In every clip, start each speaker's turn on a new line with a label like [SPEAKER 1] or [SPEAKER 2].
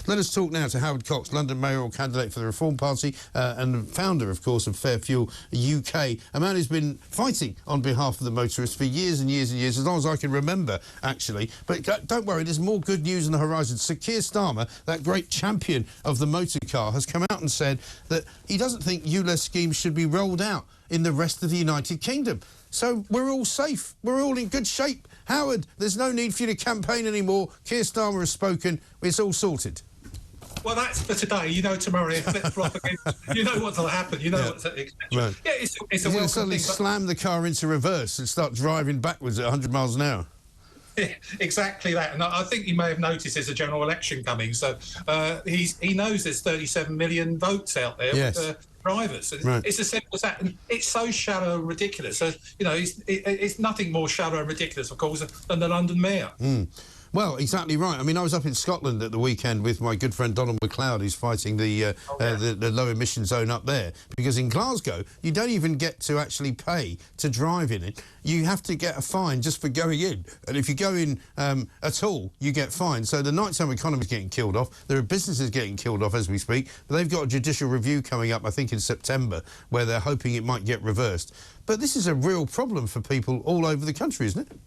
[SPEAKER 1] Let us talk now to Howard Cox, London mayoral candidate for the Reform Party and the founder, of course, of Fair Fuel UK. A man who's been fighting on behalf of the motorists for years and years and years, as long as I can remember, actually. But don't worry, there's more good news on the horizon. Sir Keir Starmer, that great champion of the motor car, has come out and said that he doesn't think ULEZ schemes should be rolled out in the rest of the United Kingdom. So we're all safe. We're all in good shape. Howard, there's no need for you to campaign anymore. Keir Starmer has spoken. It's all sorted.
[SPEAKER 2] Well, that's for today. You know, tomorrow it flip-flop again. You know what'll happen. You know what's expected. Right. Yeah, it's a welcome
[SPEAKER 1] suddenly
[SPEAKER 2] thing.
[SPEAKER 1] Slam the car into reverse and start driving backwards at 100 miles an hour.
[SPEAKER 2] Yeah, exactly that. And I think you may have noticed there's a general election coming. So he knows there's 37 million votes out there.
[SPEAKER 1] Yes.
[SPEAKER 2] With, drivers.
[SPEAKER 1] Right.
[SPEAKER 2] It's as simple as that. And it's so shallow and ridiculous. So, you know, it's nothing more shallow and ridiculous, of course, than the London mayor.
[SPEAKER 1] Mm. Well, exactly right. I mean, I was up in Scotland at the weekend with my good friend Donald MacLeod, who's fighting the low emission zone up there. Because in Glasgow, you don't even get to actually pay to drive in it. You have to get a fine just for going in. And if you go in at all, you get fined. So the nighttime economy is getting killed off. There are businesses getting killed off as we speak. But they've got a judicial review coming up, I think, in September, where they're hoping it might get reversed. But this is a real problem for people all over the country, isn't it?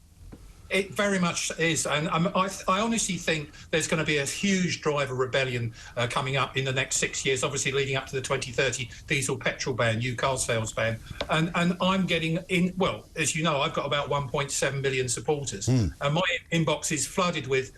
[SPEAKER 2] It very much is, and I honestly think there's going to be a huge driver rebellion coming up in the next 6 years, obviously leading up to the 2030 diesel petrol ban, new car sales ban. And I'm getting in, well, as you know, I've got about 1.7 million supporters, and my inbox is flooded with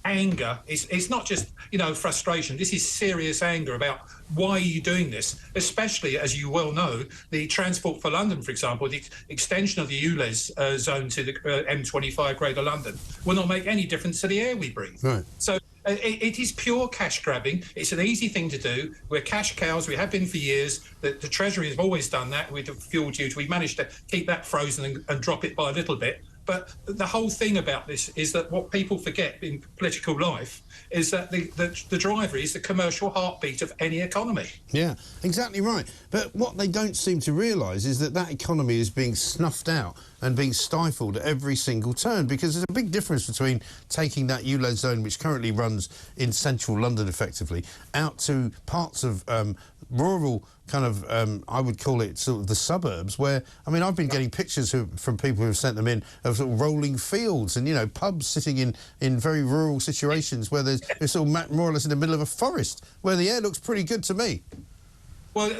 [SPEAKER 2] anger. It's not just, you know, frustration. This is serious anger about why are you doing this, especially, as you well know, the Transport for London, for example, the extension of the ULEZ zone to the M25 Greater London will not make any difference to the air we breathe. Right. So it is pure cash grabbing. It's an easy thing to do. We're cash cows. We have been for years. The Treasury has always done that with the fuel duty. We managed to keep that frozen and drop it by a little bit. But the whole thing about this is that what people forget in political life is that the driver is the commercial heartbeat of any economy. Yeah,
[SPEAKER 1] exactly right. But what they don't seem to realise is that that economy is being snuffed out and being stifled at every single turn, because there's a big difference between taking that ULEZ zone, which currently runs in central London effectively, out to parts of rural kind of, I would call it sort of the suburbs, where, I mean, I've been getting pictures from people who've sent them in of sort of rolling fields and, you know, pubs sitting in very rural situations where it's all more or less in the middle of a forest, where the air looks pretty good to me.
[SPEAKER 2] Well,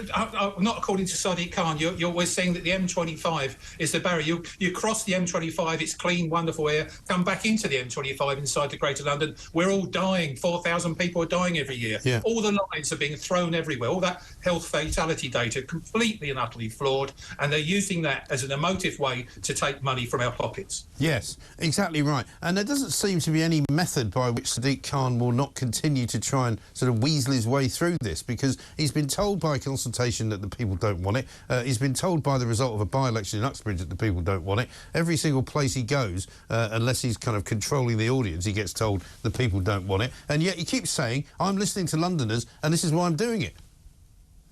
[SPEAKER 2] not according to Sadiq Khan. You're always saying that the M25 is the barrier. You cross the M25, it's clean, wonderful air. Come back into the M25 inside the Greater London. We're all dying. 4,000 people are dying every year. Yeah. All the lives are being thrown everywhere. All that health fatality data, completely and utterly flawed. And they're using that as an emotive way to take money from our pockets.
[SPEAKER 1] Yes, exactly right. And there doesn't seem to be any method by which Sadiq Khan will not continue to try and sort of weasel his way through this, because he's been told by consultation that the people don't want it. He's been told by the result of a by-election in Uxbridge that the people don't want it. Every single place he goes, unless he's kind of controlling the audience, he gets told the people don't want it. And yet he keeps saying, I'm listening to Londoners and this is why I'm doing it.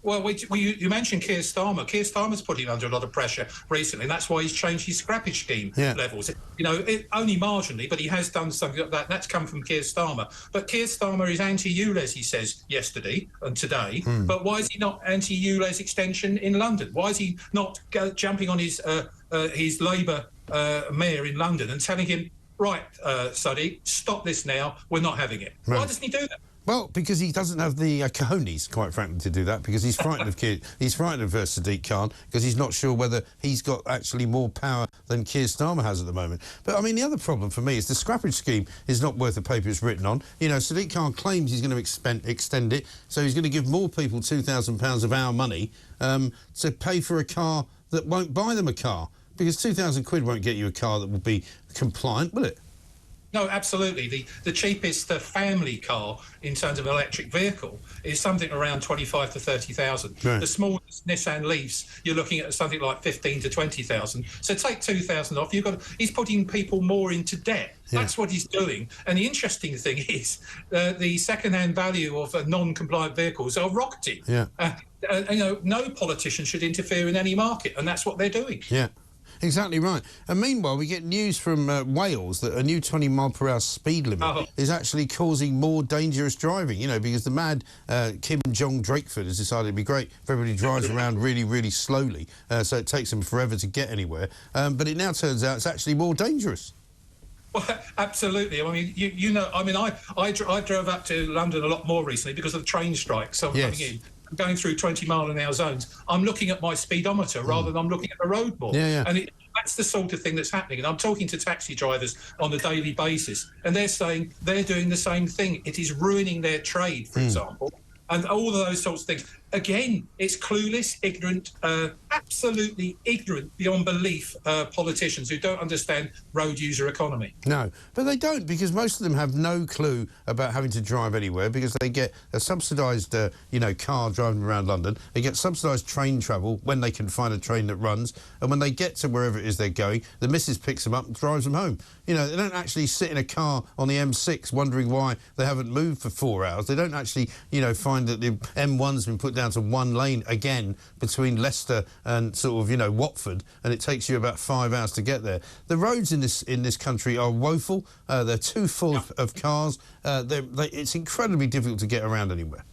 [SPEAKER 2] Well, you mentioned Keir Starmer. Keir Starmer's putting under a lot of pressure recently, and that's why he's changed his scrappage scheme levels. You know, only marginally, but he has done something like that. That's come from Keir Starmer. But Keir Starmer is anti-ULEZ, he says yesterday and today. But why is he not anti-ULEZ extension in London? Why is he not jumping on his Labour mayor in London and telling him, right, Sadiq, stop this now, we're not having it? Right. Why doesn't he do that?
[SPEAKER 1] Well, because he doesn't have the cojones, quite frankly, to do that, because he's frightened of Sadiq Khan, because he's not sure whether he's got actually more power than Keir Starmer has at the moment. But, I mean, the other problem for me is the scrappage scheme is not worth the paper it's written on. You know, Sadiq Khan claims he's going to extend it, so he's going to give more people £2,000 of our money to pay for a car that won't buy them a car, because 2,000 quid won't get you a car that will be compliant, will it?
[SPEAKER 2] No, absolutely. The cheapest family car in terms of an electric vehicle is something around 25 to 30,000. Right. The smallest Nissan Leafs, you're looking at something like 15 to 20,000. So take 2,000 off. He's putting people more into debt. Yeah. That's what he's doing. And the interesting thing is the second-hand value of non-compliant vehicles are rocketing. Yeah. You know, no politician should interfere in any market, and that's what they're doing.
[SPEAKER 1] Yeah. Exactly right. And meanwhile, we get news from Wales that a new 20-mile-per-hour speed limit is actually causing more dangerous driving, you know, because the mad Kim Jong-Drakeford has decided it'd be great if everybody drives around really, really slowly, so it takes them forever to get anywhere. But it now turns out it's actually more dangerous.
[SPEAKER 2] Well, absolutely. I mean, you know, I mean, I drove up to London a lot more recently because of the train strikes. So I'm coming in. I'm going through 20-mile-an-hour zones. I'm looking at my speedometer rather than I'm looking at the road more. And that's the sort of thing that's happening. And I'm talking to taxi drivers on a daily basis, and they're saying they're doing the same thing. It is ruining their trade, for example, and all of those sorts of things. Again, it's clueless, ignorant, absolutely ignorant beyond belief politicians who don't understand road user economy.
[SPEAKER 1] No, but they don't, because most of them have no clue about having to drive anywhere, because they get a subsidised, you know, car driving around London. They get subsidised train travel when they can find a train that runs, and when they get to wherever it is they're going, the missus picks them up and drives them home. You know, they don't actually sit in a car on the M6 wondering why they haven't moved for 4 hours. They don't actually, you know, find that the M1's been put down to one lane again between Leicester and sort of, you know, Watford, and it takes you about 5 hours to get there. The roads in this country are woeful. They're too full of cars. It's incredibly difficult to get around anywhere.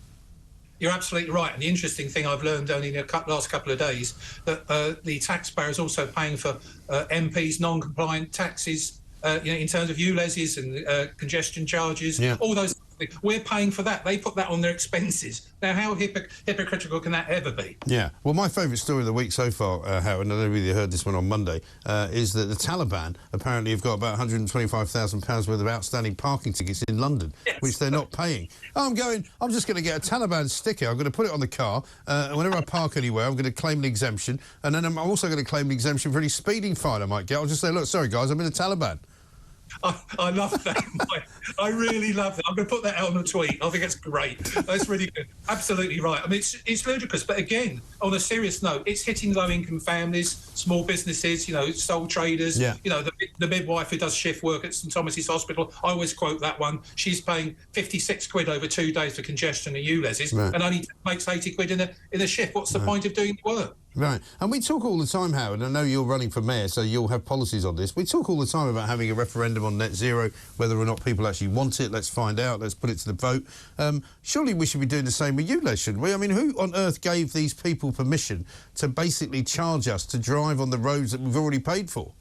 [SPEAKER 2] You're absolutely right. And the interesting thing I've learned only in the last couple of days, that the taxpayer is also paying for MPs' non-compliant taxes, you know, in terms of ULEZs and congestion charges, all those things. We're paying for that. They put that on their expenses. Now, how hypocritical can that ever be? Yeah.
[SPEAKER 1] Well, my favourite story of the week so far, Howard, and I don't really heard this one on Monday, is that the Taliban apparently have got about £125,000 worth of outstanding parking tickets in London, which they're not paying. I'm just going to get a Taliban sticker. I'm going to put it on the car, and whenever I park anywhere, I'm going to claim an exemption, and then I'm also going to claim an exemption for any speeding fine I might get. I'll just say, look, sorry, guys, I'm in the Taliban.
[SPEAKER 2] I love that. I really love that. I'm going to put that out on a tweet. I think it's great. That's really good. Absolutely right. I mean, it's ludicrous. But again, on a serious note, it's hitting low-income families, small businesses, you know, sole traders. You know, the midwife who does shift work at St Thomas's Hospital. I always quote that one. She's paying 56 quid over 2 days for congestion and ULEZs, and only makes 80 quid in a shift. What's the point of doing the work?
[SPEAKER 1] Right. And we talk all the time, Howard, I know you're running for mayor, so you'll have policies on this. We talk all the time about having a referendum on net zero, whether or not people actually want it. Let's find out. Let's put it to the vote. Surely we should be doing the same with ULEZ, shouldn't we? I mean, who on earth gave these people permission to basically charge us to drive on the roads that we've already paid for?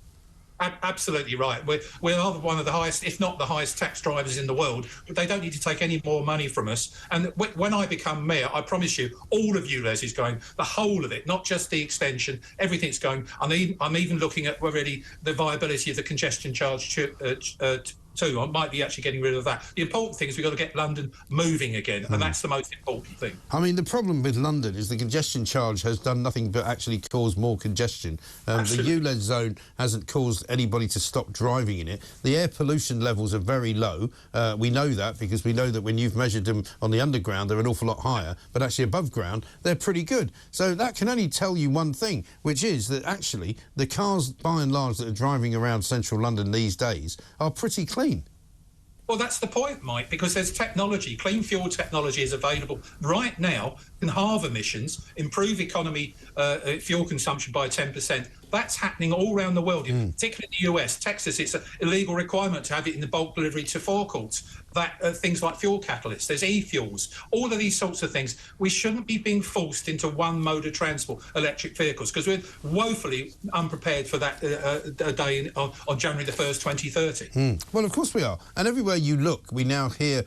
[SPEAKER 2] Absolutely right. We are one of the highest, if not the highest, tax drivers in the world, but they don't need to take any more money from us. And when I become mayor, I promise you, all of ULEZ is going, the whole of it, not just the extension, everything's going. I'm even looking at already the viability of the congestion charge too. I might be actually getting rid of that. The important thing is we've got to get London moving again, and that's the most important thing.
[SPEAKER 1] I mean, the problem with London is the congestion charge has done nothing but actually cause more congestion. The ULEZ zone hasn't caused anybody to stop driving in it. The air pollution levels are very low. We know that because we know that when you've measured them on the underground, they're an awful lot higher, but actually above ground, they're pretty good. So that can only tell you one thing, which is that actually the cars, by and large, that are driving around central London these days are pretty clean.
[SPEAKER 2] Well, that's the point, Mike, because there's technology. Clean fuel technology is available right now, can halve emissions, improve economy, fuel consumption by 10%. That's happening all around the world, particularly in the US. Texas, it's an illegal requirement to have it in the bulk delivery to forecourts. Things like fuel catalysts, there's e-fuels, all of these sorts of things. We shouldn't be being forced into one mode of transport, electric vehicles, because we're woefully unprepared for that day on January the 1st, 2030.
[SPEAKER 1] Well, of course we are. And everywhere you look, we now hear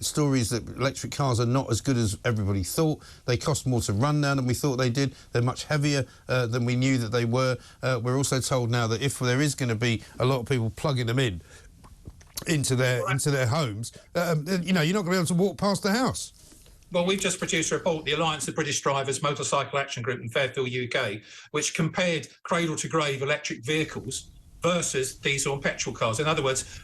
[SPEAKER 1] stories that electric cars are not as good as everybody thought. They cost more to run now than we thought they did. They're much heavier than we knew that they were. We're also told now that if there is going to be a lot of people plugging them into their homes, you know, you're not going to be able to walk past the house.
[SPEAKER 2] Well, we've just produced a report, the Alliance of British Drivers Motorcycle Action Group in Fairfield, UK, which compared cradle-to-grave electric vehicles versus diesel and petrol cars. In other words,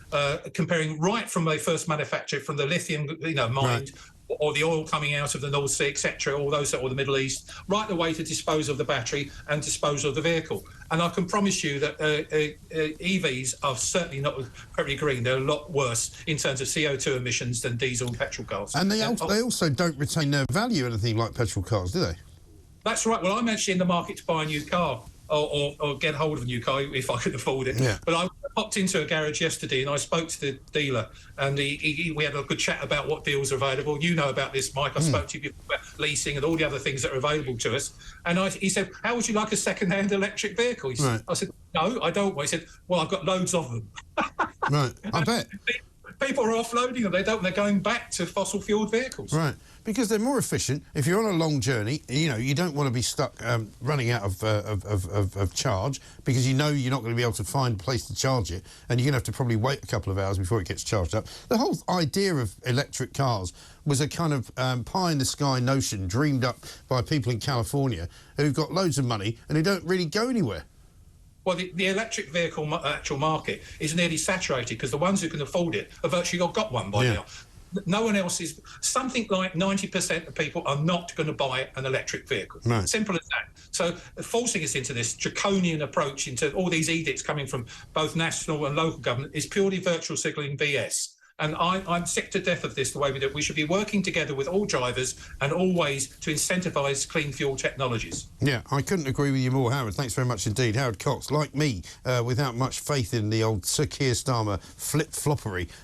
[SPEAKER 2] comparing right from they first manufactured, from the lithium, mined, or the oil coming out of the North Sea, etc., or the Middle East, right the way to dispose of the battery and dispose of the vehicle. And I can promise you that EVs are certainly not very green. They're a lot worse in terms of CO2 emissions than diesel and petrol cars.
[SPEAKER 1] And they also don't retain their value, anything like petrol cars, do they?
[SPEAKER 2] That's right. Well, I'm actually in the market to buy a new car. or get hold of a new car if I could afford it.
[SPEAKER 1] Yeah.
[SPEAKER 2] But I popped into a garage yesterday and I spoke to the dealer, and we had a good chat about what deals are available. You know about this, Mike. I spoke to you before about leasing and all the other things that are available to us. And he said, how would you like a second-hand electric vehicle? I said, no, I don't. He said, well, I've got loads of them.
[SPEAKER 1] Right, I bet.
[SPEAKER 2] People are offloading them. They're going back to fossil-fueled vehicles.
[SPEAKER 1] Right, because they're more efficient. If you're on a long journey, you don't want to be stuck running out of charge, because you know you're not going to be able to find a place to charge it, and you're going to have to probably wait a couple of hours before it gets charged up. The whole idea of electric cars was a kind of pie-in-the-sky notion dreamed up by people in California who've got loads of money and who don't really go anywhere.
[SPEAKER 2] Well, the electric vehicle actual market is nearly saturated, because the ones who can afford it have virtually got one by now. No one else is. Something like 90% of people are not going to buy an electric vehicle.
[SPEAKER 1] Right.
[SPEAKER 2] Simple as that. So forcing us into this draconian approach, into all these edicts coming from both national and local government, is purely virtual signalling BS. And I'm sick to death of this, the way we do it. We should be working together with all drivers and all ways to incentivise clean fuel technologies.
[SPEAKER 1] Yeah, I couldn't agree with you more, Howard. Thanks very much indeed. Howard Cox, like me, without much faith in the old Sir Keir Starmer flip-floppery,